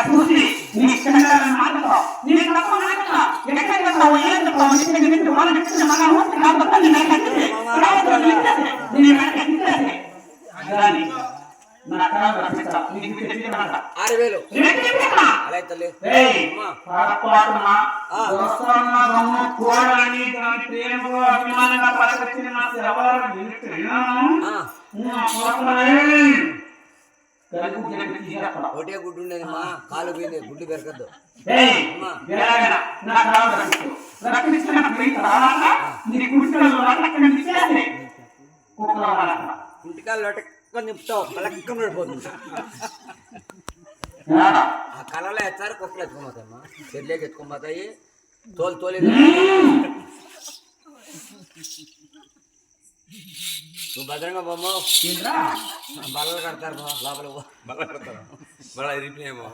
చూసి నీ మాటతో నీ అభిమానంగా పలకొచ్చిన ఒకటే గుడ్డు ఉండేది మా కాలు పోయింది గుడ్డు పెరగద్దు కుంటికాలు లొటక్క నింపుతావు పలక్క పడిపోతుంది ఆ కళలో ఎత్తారు కుక్కలు ఎత్తుకోపోతాయమ్మా చెర్లేకి ఎత్తుకోపోతాయి తోలి నువ్వు భద్రంగా బొమ్మ బల్లలు కడతారు లోపల బల్ల కడతారు బల్ల ఇరిపినేమో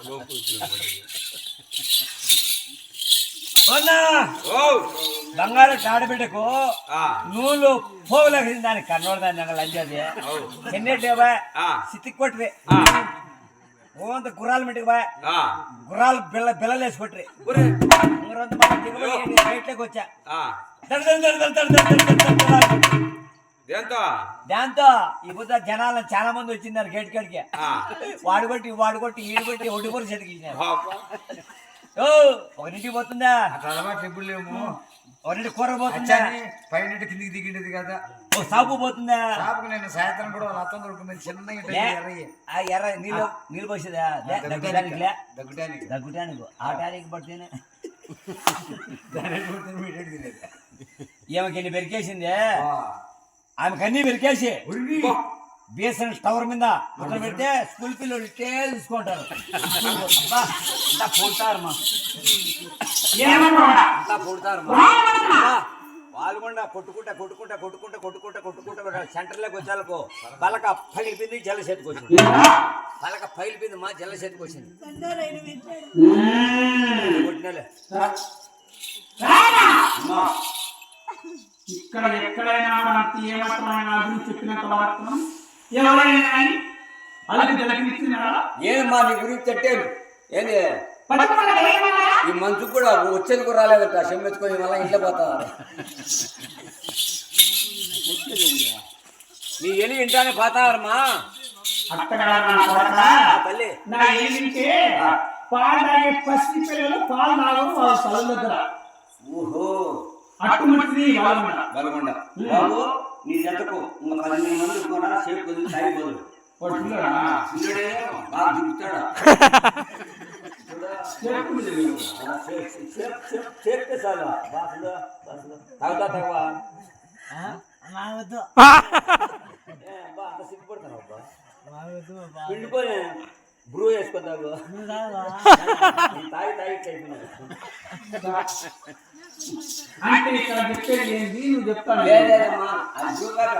బంగారు తాడబిడ్డకు నూలు పోగులకి దానికి కన్నోడదాన్ని నాకు లంచేది చెన్నెట్టే బా సిత్తికి కొట్టిరి ఓంత గుర్రాలు మెట్టుకు బా గుర్రాలు బిల్లలు వేసి కొట్టిరి బయటలోకి వచ్చా దాంతో ఈ బుద్ధ జనాలు చాలా మంది వచ్చిన్నారు గేట్ కాడికి వాడు కొట్టి ఈడు కొట్టి ఒడ్డు కూర చెతికిచ్చినారు ఒకరింటికి పోతుందా ఎప్పుడు లేము ఒకరింటి కూర పోతుందా పైన కిందికి దిగిండేది కదా ఓ సాపు పోతుందా సాపుకు నేను సాయంత్రం కూడా వాళ్ళ అత్తం దొరుకుతుంది చిన్న ఎర్ర నీళ్ళు పోసేదా దగ్గుటానికి ఆ టానికి పడితేనే ఈమెకి పెరికేసింది ఆమెకు అన్ని పెరికేసి బిఎస్ఎన్ టవర్ మీద అక్కడ పెడితే స్కూల్ పిల్లలు ఇట్టే చూసుకుంటారు పాల్గొండ కొట్టుకుంటా సెంటర్లోకి వచ్చాలకు పలక పగిలిపోయింది జల్ల చేతికి వచ్చింది పలక పగిలిపోయింది మా జల్ల చేతికి వచ్చింది కొట్టినలే ఇక్కడ ఎక్కడైనా మనకి ఏ మాత్రమైన అభివృద్ధి చెప్పినంత మాత్రం ఎవరైనా కానీ ఏమమ్మా నీ గురించి తట్టేది ఏంది ఈ మంచుకు కూడా వచ్చేది కూడా రాలేదట చెమ్మెత్తుకొని మళ్ళీ ఇంట్లో పోతా నీ ఎలి ఇంటానే పోతావరమ్మా తల్లి పసి పిల్లలు పాలు తాగరు వాళ్ళ స్థలం దగ్గర ఓహో అట్టుమట్టిది బలగొండ బాబు నీ జతకు 12 మంది కూడా సేపు కొద్దిగా సాగిపోదు బాగా దిగుతాడా చేస్తే చాలా తాగుతా తగవా అంత సిగ్గుపడతాను అబ్బా పిండుకొని బ్రూ వేసుకుందావు తాగి అయిపోయినాడు అంటే ఇక్కడ చెప్పేది ఏంటి నువ్వు చెప్తాను కూరగాయ